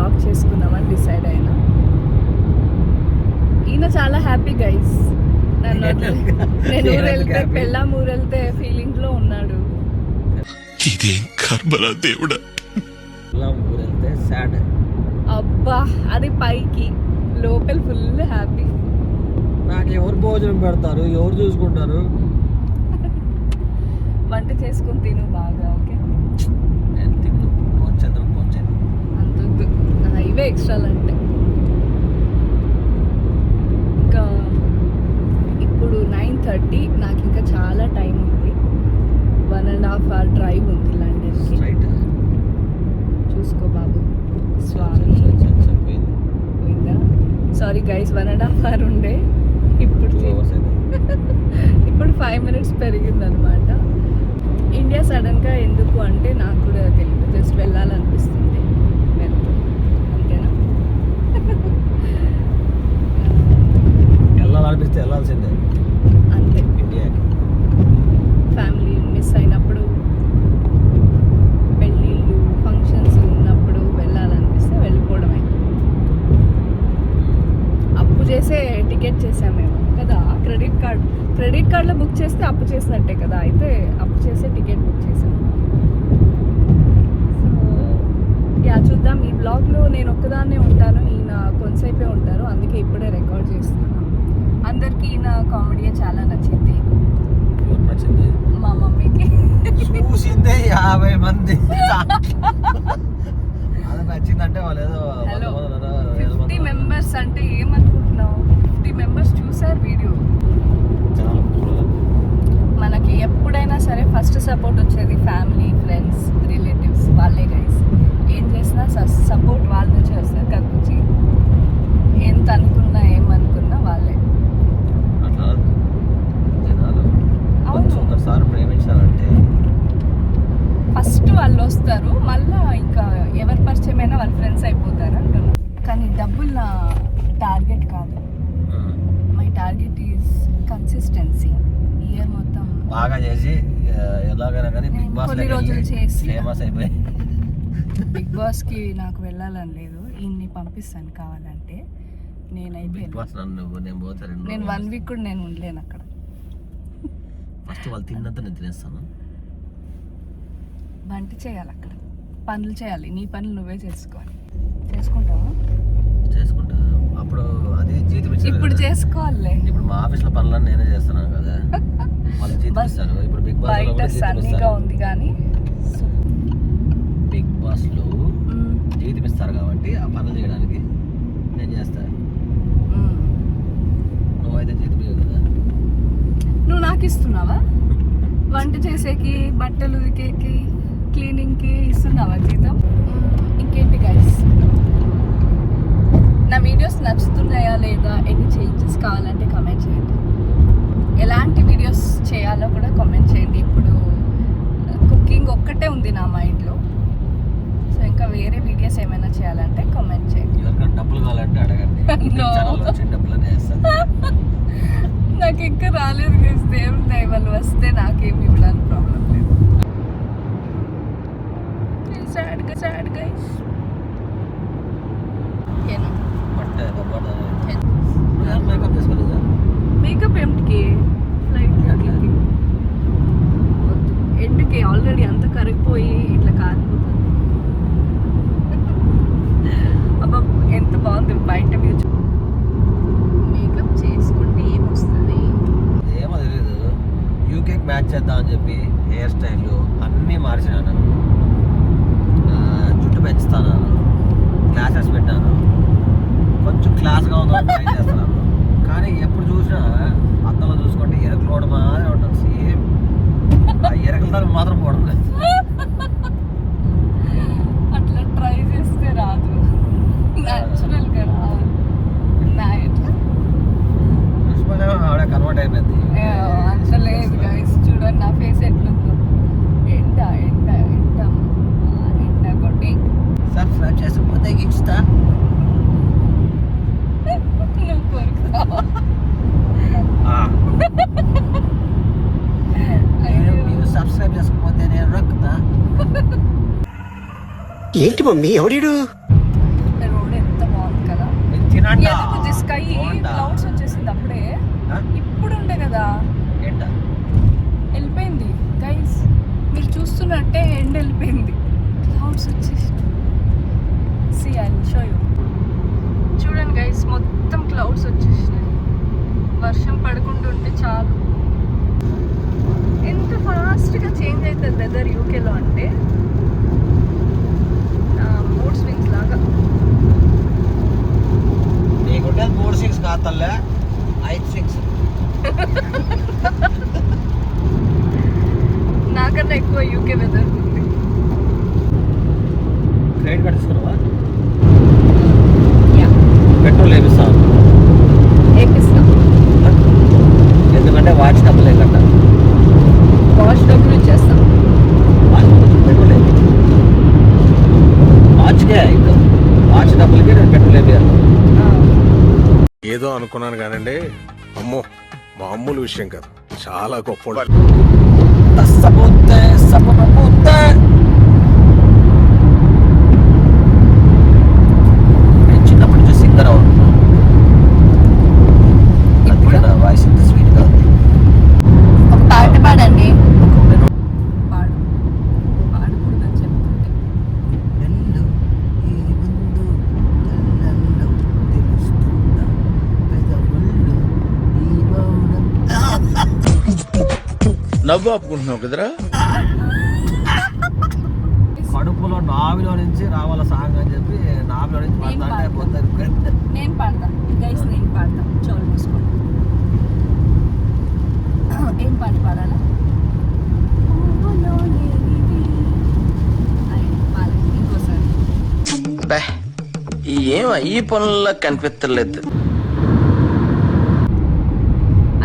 Blog చేసుకుందామని decide అయినా. ఈయన చాలా హ్యాపీ గైస్. నన్ను నేను ఊరు వెళ్తే పెళ్ళాం ఊరు వెళ్తే ఫీలింగ్ లో ఉన్నాడు. ఇదేం కర్మరా దేవుడా. అబ్బా అది పైకి, లోపల ఫుల్ హ్యాపీ. నాకు ఎవరు భోజనం పెడతారు, ఎవరు చూసుకుంటారు? వంట చేసుకుని తిను బాగా. ఓకే, నేను తిన్ను, పోంచాను అంతొద్దు, ఇవే ఎక్స్ట్రాలు అంటే. ఇంకా ఇప్పుడు 9:30, నాకు ఇంకా చాలా టైం ఉంది. 1.5 hour డ్రైవ్ ఉంది లండన్కి. చూసుకో బాబు. స్వామి పోయిందా? సారీ గైస్, 1.5 hour ఉండే, ఇప్పుడు 5 minutes పెరిగింది అనమాట. ఇండియా సడన్గా ఎందుకు అంటే నాకు కూడా తెలియదు, జస్ట్ వెళ్ళాలనిపిస్తుంది, వెళ్తాం అంతేనా. వెళ్ళాలనిపిస్తే వెళ్ళాల్సిందే అంతే. ఇండియాకి ఫ్యామిలీ మిస్ అయినప్పుడు, పెళ్ళిళ్ళు ఫంక్షన్స్ ఉన్నప్పుడు వెళ్ళాలనిపిస్తే వెళ్ళిపోవడమే. అప్పు చేసే టికెట్ చేసాం మేము కదా, క్రెడిట్ కార్డ్లో బుక్ చేస్తే అప్పు చేసినట్టే కదా, అయితే అప్పు చేసే టికెట్ బుక్ చేసాం. సో యా, చూద్దాం. ఈ బ్లాగ్లో నేను ఒక్కదాన్నే ఉంటాను, ఈయన కొంతసేపే ఉంటారు, అందుకే ఇప్పుడే రికార్డ్ చేస్తున్నాను. అందరికీ ఈయన కామెడీ చాలా నచ్చింది. మా మమ్మీకి చూసిందే 50 మంది. అది నచ్చిందంటే వాళ్ళు ఏదో 50 members అంటే ఏమనుకుంటున్నావు? 50 members చూసారు వీడియో. మనకి ఎప్పుడైనా సరే ఫస్ట్ సపోర్ట్ వచ్చేది ఫ్యామిలీ, ఫ్రెండ్స్, రిలేటివ్స్, వాళ్ళే గైస్. ఏం చేసినా సపోర్ట్ వాళ్ళ నుంచే వస్తుంది. కాకపోతే ఎంత అనుకున్నా ఏమనుకున్నా వాళ్ళే. ఒకసారి ప్రేమించాలంటే ఫస్ట్ వాళ్ళు వస్తారు, మళ్ళీ ఇంకా ఎవరి పరిచయమైనా వాళ్ళ ఫ్రెండ్స్ అయిపోతారు అంటున్నారు. కానీ డబ్బులు నా టార్గెట్ కాదు. My target is consistency. Year మొత్తం బాగా చేసి ఎలాగైనా కానీ బిగ్ బాస్ కొన్ని రోజులు చేసి ఫేమస్ అయిపోయి. బిగ్ బాస్కి నాకు వెళ్ళాలని లేదు, ఇన్ని పంపిస్తాను కావాలంటే. నేనైతే నేను 1 week కూడా నేను ఉండలేను అక్కడ. ఫస్ట్ వాళ్ళు తిన్నంత నేను తినేస్తాను. వంట చేయాలి అక్కడ, పనులు చేయాలి, నీ పనులు నువ్వే చేసుకోవాలి. చేసుకుంటావా? చేసుకుంటా. అప్పుడు అది జీతం ఇప్పుడు చేసుకోవాలి. ఇప్పుడు మా ఆఫీస్ లో పనులన్నీ నేనే చేస్తున్నాను కదా, వాళ్ళు జీతం ఇస్తారు. ఇప్పుడు బిగ్ బాస్ బయట సన్నీగా ఉంది కానీ బిగ్ బాస్ లో జీతం ఇస్తారు కాబట్టి ఆ పనులు చేయడానికి నేను చేస్తాను. నువ్వైతే జీతం ఇవ్వవు కదా. నువ్వు నాకు ఇస్తున్నావా? వంట చేసేకి, బట్టలు ఉతికేకి, క్లీనింగ్కి ఇస్తున్నావా జీతం? ఇంకేంటి గైస్, నా వీడియోస్ నచ్చుతున్నాయా లేదా, ఎన్ని చేంజెస్ కావాలంటే కామెంట్ చేయండి. ఎలాంటి వీడియోస్ చేయాలో కూడా కామెంట్ చేయండి. ఇప్పుడు కుకింగ్ ఒక్కటే ఉంది నా మైండ్లో, సో ఇంకా వేరే వీడియోస్ ఏమైనా చేయాలంటే కామెంట్ చేయండి. ఎవరికైనా డబ్బులు కావాలంటే అడగండి, డబ్బులు నాకు ఇంకా రాలేదు గైస్. దేవుని దయ వల్ల వస్తే నాకేమి ఇవ్వడానికి ప్రాబ్లం లేదు. Sad guys. మేకప్ చేసుకోలేదా? మేకప్ ఏమిటికి? ఫ్లైట్ ఎండ్కి ఆల్రెడీ అంత కరిగిపోయి ఇట్లా కారిపోతుంది. అబ్బా ఎంత బాగుంది బయట వ్యూ. మేకప్ చేసుకుంటే ఏమొస్తుంది ఏమో తెలీదు. యూకేకి మ్యాచ్ చేద్దామని చెప్పి హెయిర్ స్టైల్ అన్నీ మార్చినాను, జుట్టు పెంచుతాను, గ్లాసెస్ పెట్టాను, కొంచెం క్లాస్గా ఉందని ట్రై చేస్తున్నాను. కానీ ఎప్పుడు చూసినా అద్దంలో చూసుకుంటే ఎరకలు పోవడం మాత్రమే ఉంటాను. సేమ్ ఆ ఎరకల దానికి మాత్రం పోవడం లేదు. అట్లా ట్రై చేస్తే రాదు, న్యాచురల్గా రాదు. ఆవిడ కన్వర్ట్ అయిపోయింది. అంత లేదు గైస్, చూడండి నా ఫేస్ ఎట్లుందో. ఎండ ఎండ ఎండ ఎండ కొట్టి. సబ్స్క్రైబ్ చేసుకుంటే ఇస్తా. నువ్వు కోరుకుతావా? మీరు సబ్స్క్రైబ్ చేసుకోకపోతే నేను రొక్కుతా. ఏంటి మమ్మీ ఎవడు? తినంట. ఎందుకు స్కై బాగుంటా. క్లౌడ్స్ వచ్చేసింది అప్పుడే. ఇప్పుడు ఉండే కదా ఏంట వెళ్ళిపోయింది గైస్. మీరు చూస్తున్నట్టే ఎండ్ వెళ్ళిపోయింది, క్లౌడ్స్ వచ్చేసి. See, I'll show you. చూడండి గైస్, మొత్తం క్లౌడ్స్ వచ్చేసినాయి. వర్షం పడకుండా ఉంటే చాలు. ఎంత ఫాస్ట్గా చేంజ్ అవుతుంది వెదర్ యూకేలో అంటే మూడ్ స్వింగ్స్ లాగా. నీకుంటే 4 6 కాదు తల్లే, 5 6. నాకన్నా ఎక్కువ యూకే వెదర్ ఉంది. క్రెడిట్ కార్డ్ తీసుకున్నావా? యా, పెట్రోల్ వేపిస్తాను ఏపిస్తాం. ఎందుకంటే వాచ్ డబ్బులే కట్ట. వాష్ డబ్బులు ఇచ్చేస్తాం. పెట్రోల్ వేపి వాచ్కే ఇంకా వాచ్ డబ్బులకి నేను పెట్రోల్ వేపియాలి. ఏదో అనుకున్నాను కానండి, అమ్మో మామూలు విషయం కాదు, చాలా గొప్ప. నేను చిన్నప్పటి నుంచి సింగర్ అవుతున్నాను. అందుకే వాయిస్ ఇంత స్వీట్గా ఉంది. ఒక పాట పాడండి. పాడు, పాడకూడదని చెప్తుంటే. వెళ్ళు ఈ ముందు కళ్ళల్లో తెలుస్తుందా పెదవుల్లో ఈ మౌనం. నవ్వు ఆపుకుంటున్నావు కదరా. కడుపులో నావిలో నుంచి రావాల సాంగ్ అని చెప్పి నావిలో నుంచి పడతా పోతారు. నేను పాడతా గైస్, నేను పాడతా. చోలు మూసుకోండి. ఏం పాట పాడాలా? ఇంకోసారి. ఏం ఈ పనుల్లో కనిపించలేదు.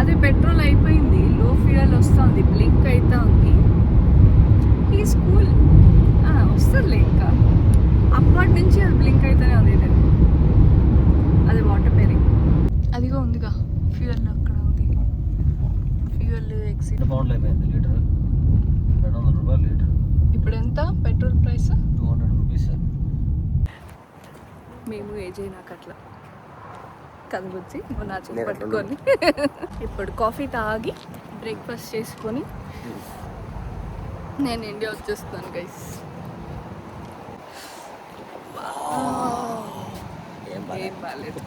అదే పెట్రోల్ అయిపోయింది, లో ఫ్యూయల్ వస్తుంది, బ్లింక్ అవుతా ఉంది. ఈ స్కూల్ వస్తుందిలే, ఇంకా అప్పటి నుంచి అది బ్లింక్ అవుతూనే ఉంది. అది వాటర్ పేరింగ్ అదిగో ఉందిగా, ఫ్యూయల్ అక్కడ ఉంది. Fuel exit. పౌండ్లు అయిపోయింది లీటర్, 200 రూపాయలు లీటర్. ఇప్పుడు ఎంత పెట్రోల్ ప్రైస్? 200 రూపీస్. మేము ఏజ్ అయినాక అట్లా కదుగుచ్చి నా చేసి పట్టుకొని ఇప్పుడు కాఫీ తాగి బ్రేక్ఫాస్ట్ చేసుకొని నేను ఇండియా వచ్చేస్తాను గైస్. ఏం బాగాలేదు.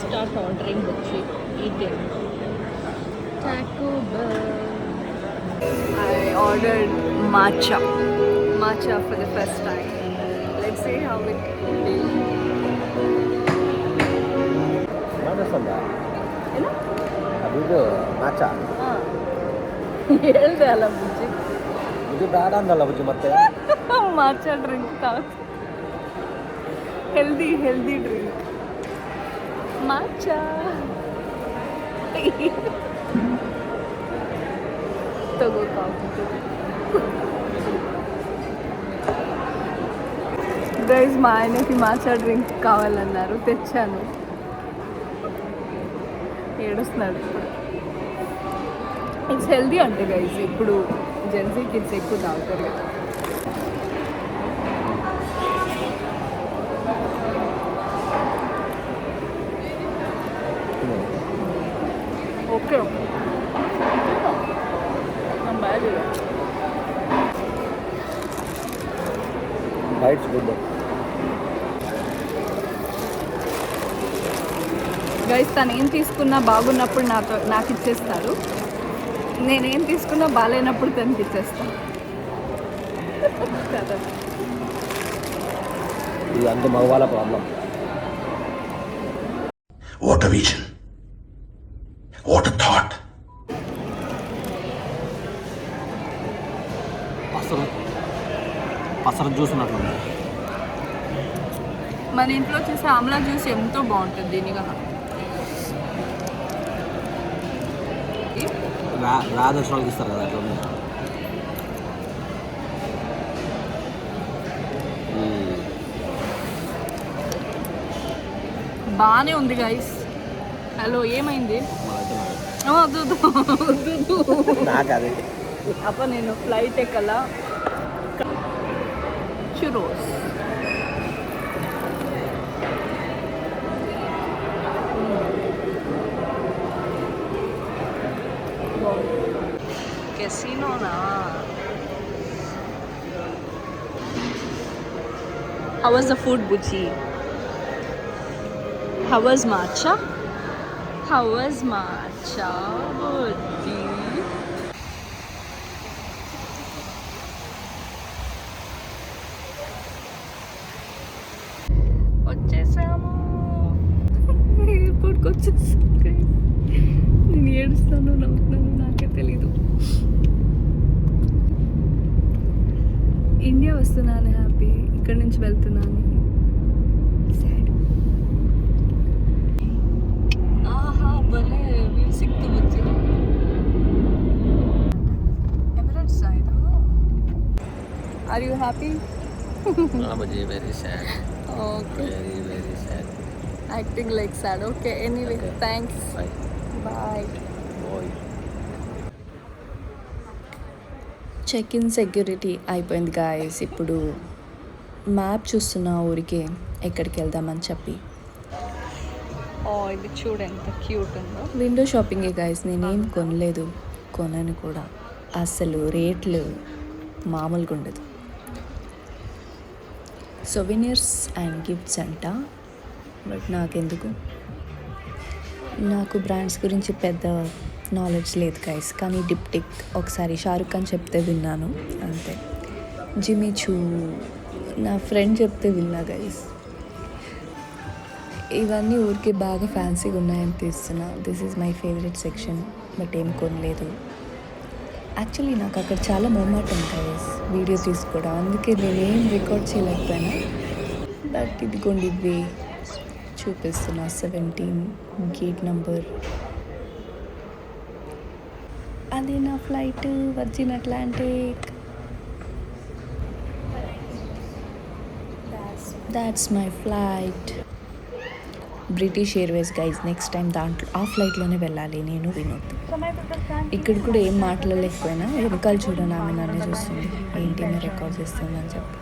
స్టార్ట్ ఆర్డరింగ్ వచ్చి eating Taco Bell. I ordered matcha for the first time. Let's see how it will be. ಮಾಡಿಸ್ತಾ ಏನು? ಅದು ಮಾಚಾ ಹೇಳ್ದೆ ಅಲ್ಲ ಬುಜ್ಜಿ, ಇದು ಬೇಡ ಅಂದಲ್ಲ ಬುಜ್ಜಿ. ಮತ್ತೆ ಮಾಚಾ ಡ್ರಿಂಕ್ ತಾವು ಹೆಲ್ದಿ ಡ್ರಿಂಕ್ ಮಾಚಾ. ತಗೋ ಕಾಫಿ గైస్. మా ఆయనకి మాచా డ్రింక్ కావాలన్నారు, తెచ్చాను. ఏడుస్తున్నాడు ఇప్పుడు. ఇట్స్ హెల్దీ అంటే గైస్, ఇప్పుడు జెన్సీ కిడ్స్ ఎక్కువ తాగుతారు కదా. Okay bytes good. గైస్, తను ఏం తీసుకున్నా బాగున్నప్పుడు నాకు ఇచ్చేస్తాడు, నేనేం తీసుకున్నా బాగాలేనప్పుడు తనకి ఇచ్చేస్తాను కదా. ఇది అంత మగవాళ్ళ problem. What a vision, what a thought. అసలు చూసినట్లుంది. మన ఇంట్లో వచ్చేసి ఆమ్లా జ్యూస్ ఎంతో బాగుంటుంది దీనికన్నా. రాదర్శనాలకు ఇస్తారు కదా అట్లా ఉంది. బాగానే ఉంది గైస్. హలో, ఏమైంది? నాకు అది అప్ప నేను flight ఎక్కలా. చురోస్ కెసినోనా? How was the food, Buchi? How was matcha? How was matcha, Buchi? వచ్చేసాము, ఎయిర్పోర్ట్కి వచ్చేసాము. నేను ఏడుస్తాను, నవ్వుతున్నాను, నాకే తెలీదు. ఇండియా వస్తున్నాను హ్యాపీ, ఇక్కడి నుంచి వెళ్తున్నాను సాడ్. ఆహా భలే మ్యూజిక్తో వచ్చింది. ఎమిరేట్స్ ఇది. Are you happy? Very sad. Okay, very sad. Acting like sad. Okay, anyway thanks, bye. Check in security అయిపోయింది గాయస్. ఇప్పుడు మ్యాప్ చూస్తున్నా ఊరికే ఎక్కడికి వెళ్దామని చెప్పి. ఇది చూడు ఎంత క్యూట్ ఉందో. విండో షాపింగే గాయస్, నేనేం కొనలేదు, కొనను కూడా. అసలు రేట్లు మామూలుగా ఉండదు. సొవెనియర్స్ అండ్ గిఫ్ట్స్ అంట, బట్ నాకెందుకు, నాకు బ్రాండ్స్ గురించి పెద్ద నాలెడ్జ్ లేదు గైస్. కానీ డిప్టిక్ ఒకసారి షారుఖ్ ఖాన్ చెప్తే విన్నాను అంతే. జిమ్మీ చూ నా ఫ్రెండ్ చెప్తే విన్నా గైస్. ఇవన్నీ ఊరికి బాగా ఫ్యాన్సీగా ఉన్నాయని తీస్తున్నా. This is my favourite section, but ఏం కొనలేదు. యాక్చువల్లీ నాకు అక్కడ చాలా మొహమాటం గైస్ వీడియో తీసుకోవడం, అందుకే నేనేం రికార్డ్ చేయలేకపోయినా. బట్ ఇదిగోండి ఇవి చూపిస్తున్నా, 17 గేట్ నంబర్. అది నా flight, virgin Atlantic. That's my flight, British Airways guys. Next time దాంట్లో ఆ ఫ్లైట్లోనే వెళ్ళాలి నేను, వినోద్. ఇక్కడ కూడా ఏం మాట్లాడలేకపోయినా వెనకాల చూడండి, ఆమె నన్ను చూస్తుంది, ఏంటి మీరు రికార్డ్ చేస్తుందని చెప్పి.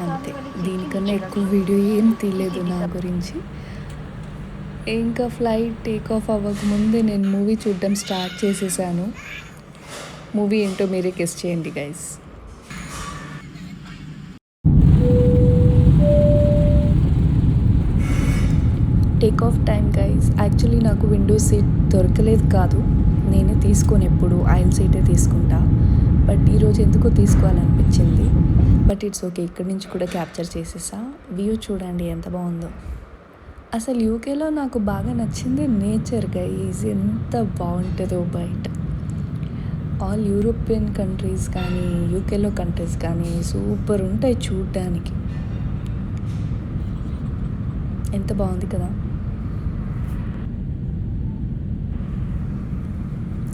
అంతే, దీనికన్నా ఎక్కువ వీడియో ఏం తీయలేదు నా గురించి. ఇంకా ఫ్లైట్ టేక్ ఆఫ్ అవ్వకముందే నేను మూవీ చూడడం స్టార్ట్ చేసేసాను. మూవీ ఏంటో మీరే గెస్ చేయండి guys. Take off time guys. Actually నాకు విండో సీట్ దొరకలేదు కాదు, నేనే తీసుకొని ఎప్పుడు ఐల్ సీటే తీసుకుంటా. బట్ ఈరోజు ఎందుకో తీసుకోవాలనిపించింది. బట్ ఇట్స్ ఓకే, ఇక్కడి నుంచి కూడా క్యాప్చర్ చేసేసా. వ్యూ చూడండి ఎంత బాగుందో. అసలు యూకేలో నాకు బాగా నచ్చింది నేచర్ గైజ్, ఎంత బాగుంటుందో బయట. ఆల్ యూరోపియన్ కంట్రీస్ కానీ యూకేలో కంట్రీస్ కానీ సూపర్ ఉంటాయి చూడ్డానికి. ఎంత బాగుంది కదా.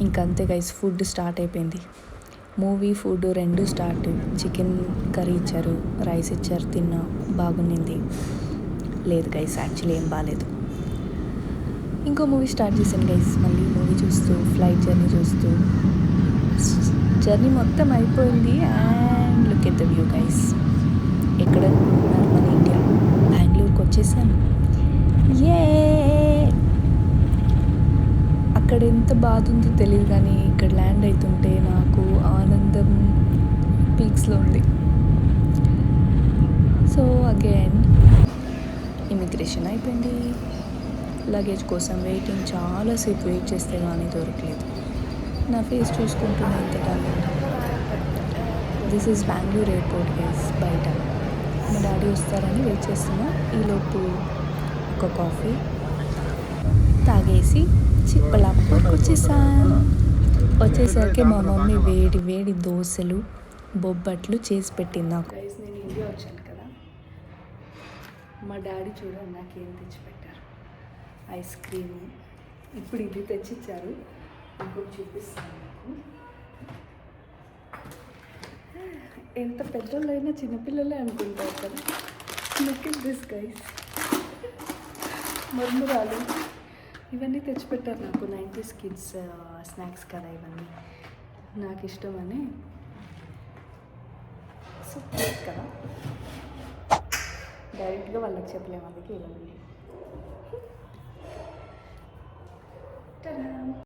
ఇంకంతే గైస్, ఫుడ్ స్టార్ట్ అయిపోయింది. మూవీ ఫుడ్ రెండు స్టార్ట్. చికెన్ కర్రీ ఇచ్చారు, రైస్ ఇచ్చారు, తిన్నా, బాగుండింది. లేదు గైస్, యాక్చువల్లీ ఏం బాగాలేదు. ఇంకో మూవీ స్టార్ట్ చేశాను గైస్. మళ్ళీ మూవీ చూస్తూ ఫ్లైట్ జర్నీ చూస్తూ జర్నీ మొత్తం అయిపోయింది. And look at the view guys. ఎక్కడ అనుకుంటున్నారు, మన ఇండియా బెంగళూరుకి వచ్చేసాను. ఏ అక్కడ ఎంత బాధ ఉందో తెలియదు, కానీ ఇక్కడ ల్యాండ్ అవుతుంటే నాకు ఆనందం పీక్స్లో ఉంది. సో అగైన్ ఇమిగ్రేషన్ అయిపోయింది. లగేజ్ కోసం వెయిటింగ్, చాలాసేపు వెయిట్ చేస్తే కానీ దొరకలేదు. నా ఫేస్ చూసుకుంటున్నా ఎంత talent. This is Bengaluru airport guys. బయట మా డాడీ వస్తారని వెయిట్ చేస్తున్నా. ఈలోపు ఒక కాఫీ తాగేసి చిప్పలప్పటికి వచ్చేసాను. వచ్చేసరికి మా మమ్మీ వేడి వేడి దోశలు బొబ్బట్లు చేసి పెట్టింది నాకు. నేను ఇండియా వచ్చాను కదా, మా డాడీ చూడండి నాకేం తెచ్చిపెట్టారు. ఐస్ క్రీమ్, ఇప్పుడు ఇది తెచ్చిచ్చారు, ఇంకొకటి చూపిస్తాను నాకు. ఎంత పెద్దోళ్ళైనా చిన్నపిల్లలే అనుకుంటారు కదా. లుక్ ఎట్ దిస్ గైస్, మర్మురాలు ఇవన్నీ తెచ్చిపెట్టారు నాకు. 90s కిడ్స్ స్నాక్స్ కదా ఇవన్నీ, నాకు ఇష్టమని. సో క్యూట్ కదా, డైరెక్ట్గా వాళ్ళకి చెప్పలేము, అందుకే ఇవన్నీ. Ta-da!